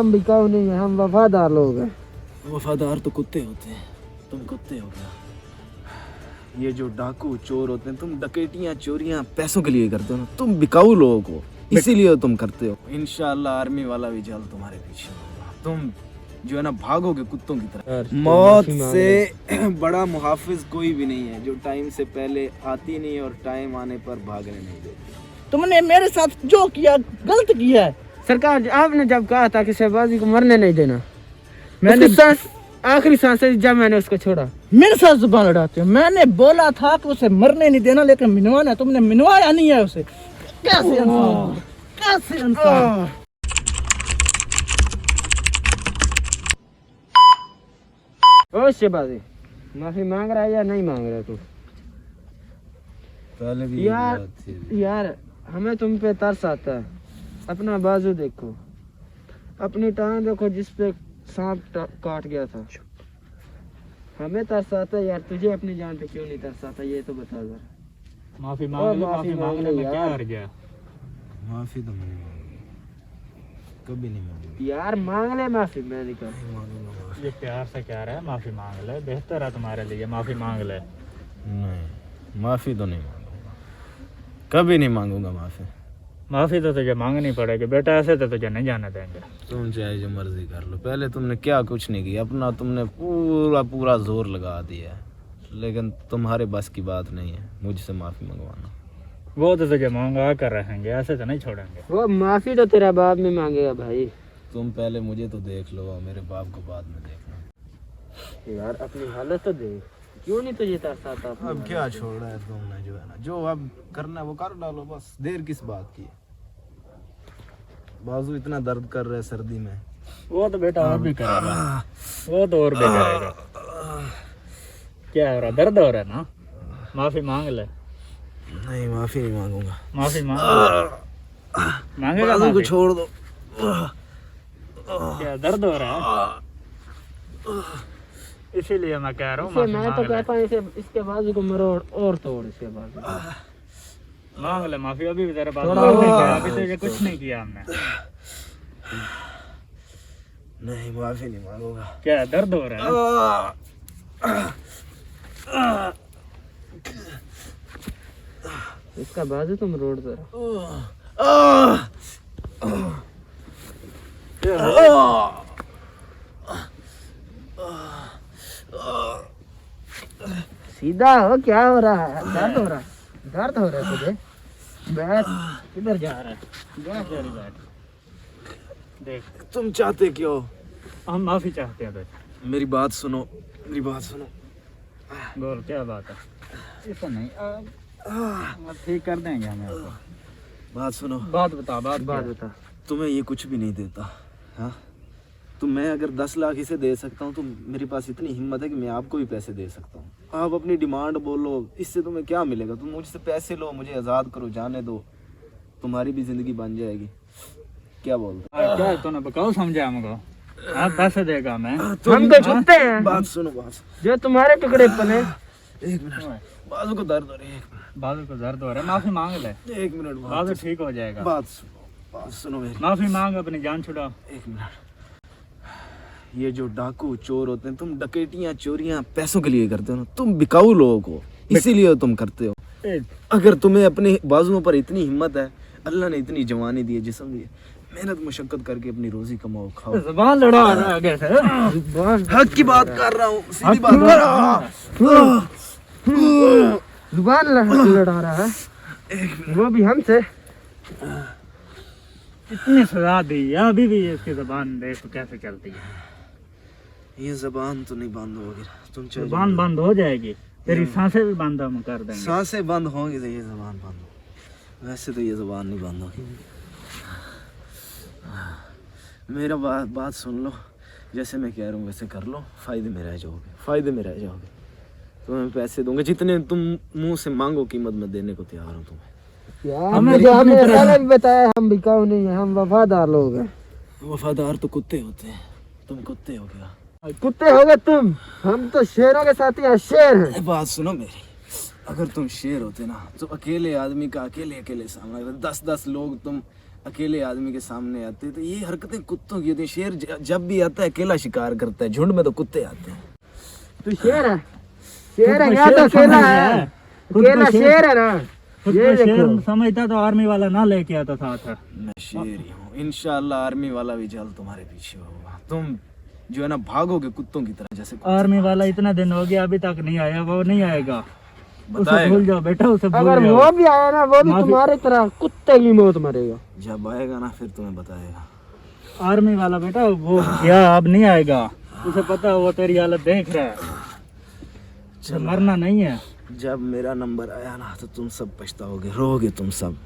हम बिकाऊ नहीं है, हम वफादार लोग हैं। वफादार तो कुत्ते होते हैं, तुम कुत्ते हो गया। ये जो डाकू चोर होते हैं, तुम डकैतियां चोरियां पैसों के लिए करते हो ना, तुम बिकाऊ लोग हो, इसीलिए तुम करते हो। इंशाल्लाह आर्मी वाला भी जल्द तुम्हारे पीछे होगा। तुम जो है ना भागोगे कुत्तों की तरह। मौत से बड़ा मुहाफिज कोई भी नहीं है जो टाइम से पहले आती नहीं और टाइम आने पर भागने नहीं देती। तुमने मेरे साथ जो किया गलत किया है। सरकार आपने जब कहा था कि शहबाजी को मरने नहीं देना, मैंने सांस आखिरी सांस है जब मैंने उसको छोड़ा। मेरे साथ जुबान लड़ाते हो। मैंने बोला था कि उसे मरने नहीं देना, लेकिन मिनवाना तुमने मिनवाया नहीं है उसे। कैसे इंसान, कैसे इंसान। ओ शहबाजी, माफी मांग रहा है या नहीं मांग रहा तू? पहले भी यार हमें तुम पे तरस आता है। अपना बाजू देखो, अपनी टांग देखो जिस पे सांप काट गया था। हमें तरस आता है यार, तुझे अपनी जान पे क्यों नहीं तरस आता, ये तो बता जरा। माफी मांग ले क्या कर गया? माफी तो नहीं मांगूंगा, कभी नहीं मांगूंगा यार मांग ले माफी। मैं नहीं कर, ये प्यार से कह रहा है माफी मांग ले, बेहतर है तुम्हारे लिए। माफी मांग ले। नहीं, माफी तो नहीं मांगूंगा, कभी नहीं मांगूंगा माफी। माफी तो तुझे मांगनी पड़ेगी बेटा, ऐसे तो तुझे नहीं जाने देंगे। तुम चाहे जो मर्जी कर लो, पहले तुमने क्या कुछ नहीं किया, अपना तुमने पूरा जोर लगा दिया, लेकिन तुम्हारे बस की बात नहीं है मुझसे माफी मंगवाना। वो तो तुझे मांगा कर रहेंगे, ऐसे तो नहीं छोड़ेंगे। वो माफी तो तेरा बाप में मांगेगा भाई। तुम पहले मुझे तो देख लो, मेरे बाप को बाद में देखना। यार अपनी हालत तो देख, क्यों नहीं तुझे तरस आता? अब क्या छोड़ा है तुमने, जो है ना, जो अब करना है वो कर डालो, बस देर किस बात की है। बाजू इतना दर्द कर रहे सर्दी में। वो तो बेटा और भी करेगा, वो तो और भी करेगा। क्या हो रहा, दर्द हो रहा है ना? माफी मांग ले। नहीं, माफी नहीं मांगूंगा। माफी मांगेगा? बाजू को छोड़ दो। क्या दर्द हो रहा है? इसीलिए मैं कह रहा हूँ मैं तो कहता हूँ इसे, इसके बाजू को मरोड़ और तोड़ इसके बाजू। मांग ले माफी, अभी भी तेरे पास अभी तुझे कुछ नहीं किया हमने। नहीं, माफी नहीं मांगूंगा। क्या दर्द हो रहा है? इसका बाजू तुम रोड जरा। सीधा हो, क्या हो रहा है? दर्द हो रहा है? दर्द हो रहा है तुझे? बैठ। किधर जा रहा है? बैठ। देख, तुम चाहते क्यों? हम माफी चाहते हैं बेटा। मेरी बात सुनो, मेरी बात सुनो। बोल क्या बात है? ऐसा नहीं, ठीक कर देंगे हमें आपको। बात सुनो। बात बता, बात बता। तुम्हें ये कुछ भी नहीं देता, हाँ? तो मैं अगर 10 लाख इसे दे सकता हूँ तो मेरे पास इतनी हिम्मत है कि मैं आपको भी पैसे दे सकता हूँ। आप अपनी डिमांड बोलो, इससे तुम्हें क्या मिलेगा? तुम मुझसे पैसे लो, मुझे आज़ाद करो, जाने दो, तुम्हारी भी जिंदगी बन जाएगी। क्या बोलते? क्या तूने बताओ, समझा हमको? आप पैसे देगा मैं? हम तो छुपते हैं। बात सुनो, बात जो तुम्हारे टुकड़े पने। एक मिनट, बाजू को दर्द हो रही है। बाजू को दर्द हो रहा है, माफी मांग ले। एक मिनट, बाजू ठीक हो जाएगा। बात सुनो मेरी। माफी मांग, अपनी जान छुड़ाओ। एक मिनट। ये जो डाकू चोर होते हैं, तुम डकैतियां चोरियां पैसों के लिए करते हो ना, तुम बिकाऊ लोग हो, इसीलिए तुम करते हो। अगर तुम्हें अपने बाजुओं पर इतनी हिम्मत है, अल्लाह ने इतनी जवानी दी है, जिस्म दी है, मेहनत मुशक्कत करके अपनी रोजी कमाओ, खाओ। ज़बान लड़ा रहा है आगे से। हक की बात कर रहा हूँ, सीधी बात कर रहा हूँ। जुबान लड़ा रहा है, वो भी हमसे। इतनी सजा दी है, अभी भी इसकी ज़बान देखो कैसे चलती है। ये ज़बान तो नहीं बंद होगी, तुम चाहे ज़बान बंद हो जाएगी, तेरी सांसें भी बंद हम कर देंगे। सांसें बंद होंगी तो ये ज़बान बंद होगी, वैसे तो ये ज़बान नहीं बंद होगी। मेरा बात सुन लो, जैसे मैं कह रहा हूँ वैसे कर लो, फ़ायदे में रह जाओगे, फ़ायदे में रह जाओगे। तुम्हें पैसे दूंगा, जितने तुम मुंह से मांगो कीमत में देने को तैयार हूँ तुम्हें। हमने पहले भी बताया, हम बिकाऊ नहीं है, हम वफादार लोग हैं। वफादार तो कुत्ते होते हैं, तुम कुत्ते हो गया। कुत्ते हो गए तुम, हम तो शेरों के साथ ही शेर हैं। बात सुनो मेरी, अगर तुम शेर होते ना तो अकेले आदमी का अकेले सामना, 10-10 लोग तुम अकेले आदमी के सामने आते हैं तो ये हरकतें कुत्तों की होती हैं। शेर जब भी आता है अकेला शिकार करता है, झुंड में तो कुत्ते आते हैं। तू शेर है, शेर है क्या? तो अकेला है, अकेला शेर है ना। खुद ये को शेर देखो, समझता तो आर्मी वाला ना लेके आता साथ। मैं शेर ही हूँ, इंशाल्लाह आर्मी वाला भी जल्द तुम्हारे पीछे होगा। तुम जो है ना भागोगे कुत्तों की तरह, जैसे आर्मी वाला इतना दिन हो गया अभी तक नहीं आया, वो नहीं आएगा। उसे बताएगा। भूल जाओ बेटा, उसे भूल अगर जाओ। वो भी आया ना, वो भी तुम्हारी तरह कुत्ते की मौत मरेगा। जब आएगा ना फिर तुम्हें बताएगा। आर्मी वाला बेटा वो क्या अब नहीं आएगा, उसे पता है वो तेरी हालत देख रहा है, उसे मरना नहीं है। जब मेरा नंबर आया ना तो तुम सब पछताओगे, रोगे तुम सब।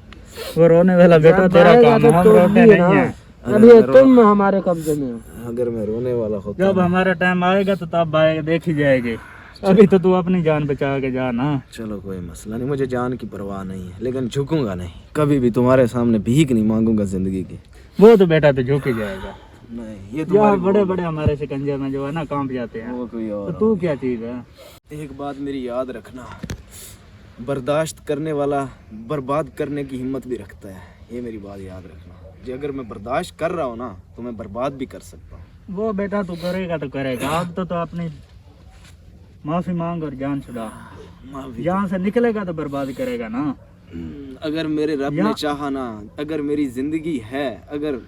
वो रोने वाला बेटा जब तेरा आएगा काम तो है, हम तुम रोते भी नहीं ना। है। अभी ये तुम हमारे कब्जे में हो। अगर मैं रोने वाला होता जब ना, हमारा टाइम आएगा तो तब आएगा, देखी जाएगी। अभी तो तू अपनी जान बचा के जा ना। चलो कोई मसला नहीं, मुझे जान की परवाह नहीं है, लेकिन झुकूंगा नहीं कभी भी। तुम्हारे सामने भीख नहीं मांगूंगा जिंदगी की। वो तो बेटा तो झुक ही जाएगा। नहीं, ये यहाँ तुम्हारी बड़े बड़े हमारे शिकंजे में जो है ना कांप जाते हैं, वो कोई तो और तू क्या चीज है। एक बात मेरी याद रखना, बर्दाश्त करने वाला बर्बाद करने की हिम्मत भी रखता है। ये मेरी बात याद रखना। जो अगर मैं बर्दाश्त कर रहा हूँ ना तो मैं बर्बाद भी कर सकता हूँ। वो बेटा तू करेगा तो करेगा। अब तो अपनी माफी मांग और जान छुड़ा। जान से निकलेगा तो बर्बाद करेगा ना। अगर मेरे रब ने चाहा ना, अगर मेरी जिंदगी है, अगर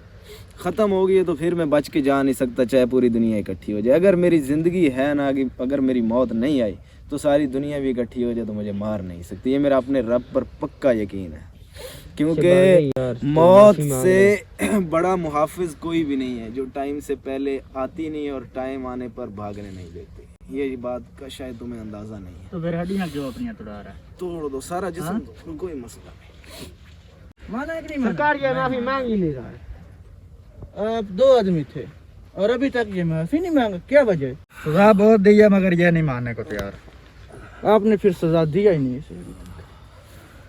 खत्म हो गई है तो फिर मैं बच के जा नहीं सकता, चाहे पूरी दुनिया इकट्ठी हो जाए। अगर मेरी जिंदगी है ना, अगर मेरी मौत नहीं आई तो सारी दुनिया भी इकट्ठी हो जाए तो मुझे मार नहीं सकती। ये मेरा अपने रब पर पक्का यकीन है, क्योंकि मौत से बड़ा मुहाफिज कोई भी नहीं है, जो टाइम से पहले आती नहीं और टाइम आने पर भागने नहीं देती। ये बात का शायद तुम्हें अंदाजा नहीं है। तो फिर हड्डियां क्यों अपनी तोड़ा रहा है? तोड़ दो सारा जिस्म, कोई मसला नहीं। माना है कि नहीं माना? सरकार ये माफी मांग ही नहीं रहा है। आप दो आदमी थे और अभी तक ये माफी नहीं मांगा, क्या वजह? सजा बहुत दी है मगर ये नहीं मानने को तैयार। आपने फिर सजा दिया ही नहीं इसे।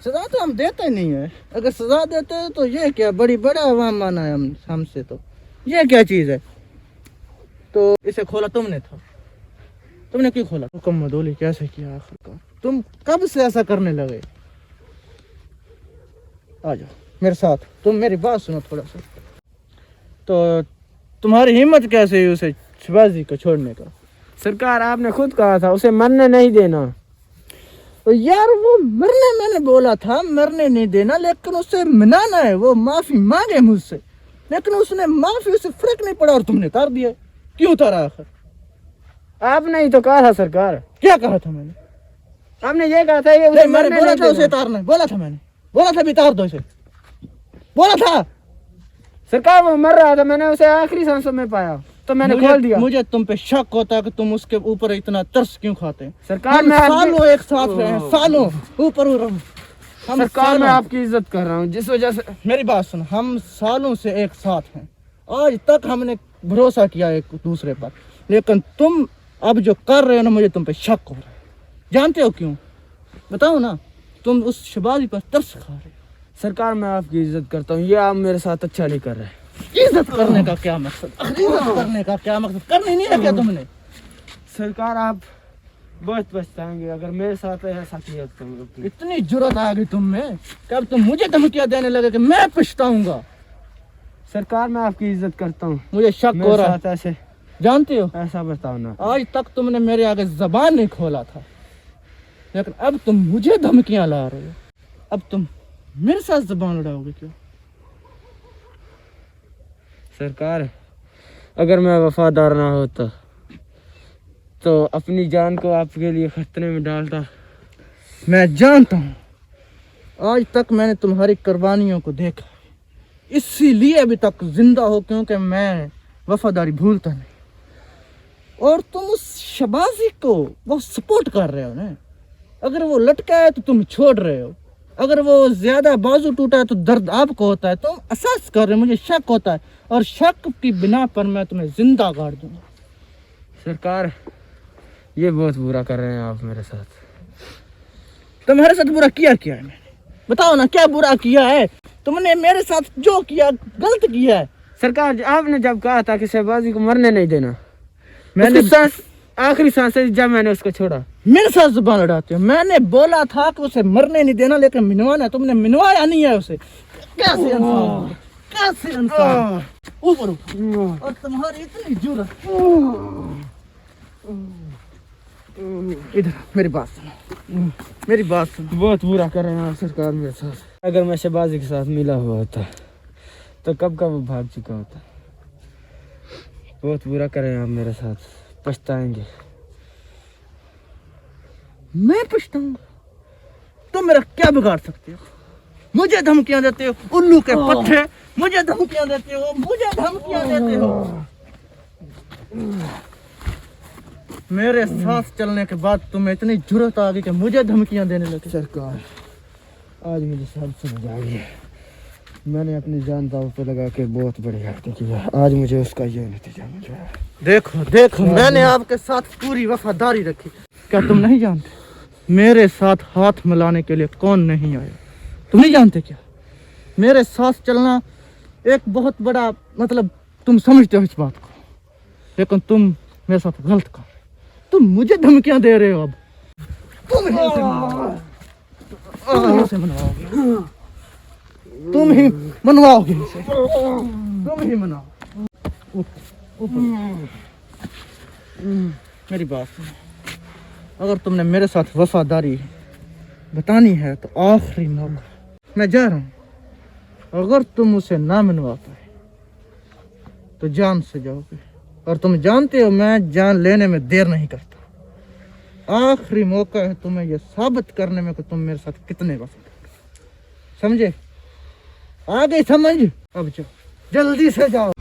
सजा तो हम देते ही नहीं है। अगर सजा देते हैं तो ये क्या बड़ी बड़ा आवाम माना है हमसे, तो ये क्या चीज है? तो इसे खोला तुमने था, तुमने क्यों खोला? हुक्म मदोली कैसे किया आखिरकार? तुम कब से ऐसा करने लगे? आ जाओ मेरे साथ, तुम मेरी बात सुनो थोड़ा सा। तो तुम्हारी हिम्मत कैसे हुई उसे शिवाजी को छोड़ने का? सरकार आपने खुद कहा था उसे मरने नहीं देना। तो यार वो मरने, मैंने बोला था मरने नहीं देना, लेकिन उसे मनाना है। वो माफी मांगे मुझसे, लेकिन उसने माफी, उसे फर्क नहीं पड़ा और तुमने उतार दिया। क्यों उतारा आखिर? आपने ही तो कहा था सरकार। क्या कहा था मैंने? आपने ये कहा था ये उसे मैंने मरने बोला नहीं था उसे देना। उतारना, बोला था मैंने, बोला था भी उतार दो इसे, बोला था। सरकार वो मर रहा था, मैंने उसे आखिरी सांसों में पाया तो मैंने खोल दिया। मुझे तुम पे शक होता है कि तुम उसके ऊपर इतना तरस क्यों खाते हैं। सरकार हम मैं सालों एक साथ रहे हैं, सालों ऊपर हम सरकार मैं सालों- आपकी इज्जत कर रहा हूँ, जिस वजह से मेरी बात सुनो, हम सालों से एक साथ हैं, आज तक हमने भरोसा किया एक दूसरे पर, लेकिन तुम अब जो कर रहे हो ना, मुझे तुम पे शक हो रहा है। जानते हो क्यों? बताओ ना। तुम उस शबाजी पर तरस खा रहे हो। सरकार मैं आपकी इज्जत करता हूँ, ये आप मेरे साथ अच्छा नहीं कर रहे। इज्जत करने का क्या मकसद? इज्जत करने का क्या मकसद? करनी नहीं है क्या तुमने? सरकार आप बहुत पछताएंगे अगर मेरे साथ ऐसा किया तो। इतनी जुर्रत आ गई तुम में कि अब तुम मुझे धमकियां देने लगे कि मैं पछताऊंगा। सरकार मैं आपकी इज्जत करता हूँ, मुझे शक हो मेरे रहा है। साथ ऐसे जानते हो, ऐसा बताओ ना। आज तक तुमने मेरे आगे जबान नहीं खोला था, लेकिन अब तुम मुझे धमकियां ला रहे हो। अब तुम मेरे साथ जबान लड़ाओगे क्यों? सरकार अगर मैं वफादार ना होता तो अपनी जान को आपके लिए खतरे में डालता। मैं जानता हूँ, आज तक मैंने तुम्हारी कुर्बानियों को देखा, इसीलिए अभी तक जिंदा हो, क्योंकि मैं वफादारी भूलता नहीं। और तुम उस शबाजी को वो सपोर्ट कर रहे हो ना। अगर वो लटका है तो तुम छोड़ रहे हो, अगर वो ज्यादा बाजू टूटा है तो दर्द आपको होता है। तुम एहसास कर रहे हो, मुझे शक होता है, और शक की बिना पर मैं तुम्हें जिंदा गाड़ दूंगा। सरकार ये बहुत बुरा कर रहे हैं आप मेरे साथ। तुम्हारे साथ बुरा किया क्या है मैंने? बताओ ना, क्या बुरा किया है तुमने? मेरे साथ जो किया गलत किया है। सरकार आपने जब कहा था कि शहबाजी को मरने नहीं देना, मैंने उसकी सांस आखिरी सांस है जब मैंने उसको छोड़ा। मेरे साथ जुबान लड़ाते हो। मैंने बोला था कि उसे मरने नहीं देना, लेकिन मिनवाना, तुमने मिनवाया नहीं है उसे। कैसे इंसान हो? कैसे इंसान ऊपर उठो। और तुम्हारी इतनी जुर्रत। इधर मेरी बात सुनो, मेरी बात सुनो। बहुत बुरा कर रहे हैं आप सरकार मेरे साथ। अगर मैं शहबाजी के साथ मिला हुआ होता तो कब का वो भाग चुका होता। बहुत बुरा कर रहे हैं आप मेरे साथ, पछताएंगे। मैं पछताऊंगा? तुम मेरा क्या बिगाड़ सकते हो? मुझे धमकियां देते हो, उल्लू के पट्टे। मुझे धमकियां देते हो, मुझे धमकियां देते हो। मेरे साथ चलने के बाद तुम्हें इतनी जुर्रत आ गई कि मुझे धमकियां देने लगे। सरकार, आज मुझे सब समझ आ गई। मैंने अपनी जान दांव पे लगा के बहुत बड़ी गलती की है। आज मुझे उसका ये नतीजा मिल रहा है। देखो देखो, मैंने आपके साथ पूरी वफादारी रखी। क्या तुम नहीं जानते मेरे साथ हाथ मिलाने के लिए कौन नहीं आया? तुम नहीं जानते क्या? मेरे साथ चलना एक बहुत बड़ा, मतलब तुम समझते हो इस बात को, लेकिन तुम मेरे साथ गलत कर। तुम मुझे धमकियां दे रहे हो। अब तुम ही उसे मनाओगे, तुम ही उसे मनाओगे, तुम ही मनवाओगे इसे, तुम ही मनाओ। ऊपर मेरी बात सुनो, अगर तुमने मेरे साथ वफादारी बतानी है तो आखिरी मौका, मैं जा रहा हूं। अगर तुम उसे ना मनवा पाए तो जान से जाओगे। और तुम जानते हो मैं जान लेने में देर नहीं करता। आखिरी मौका है तुम्हें यह साबित करने में कि तुम मेरे साथ कितने वफादार। समझे? आ गई समझ? अब जाओ, जल्दी से जाओ।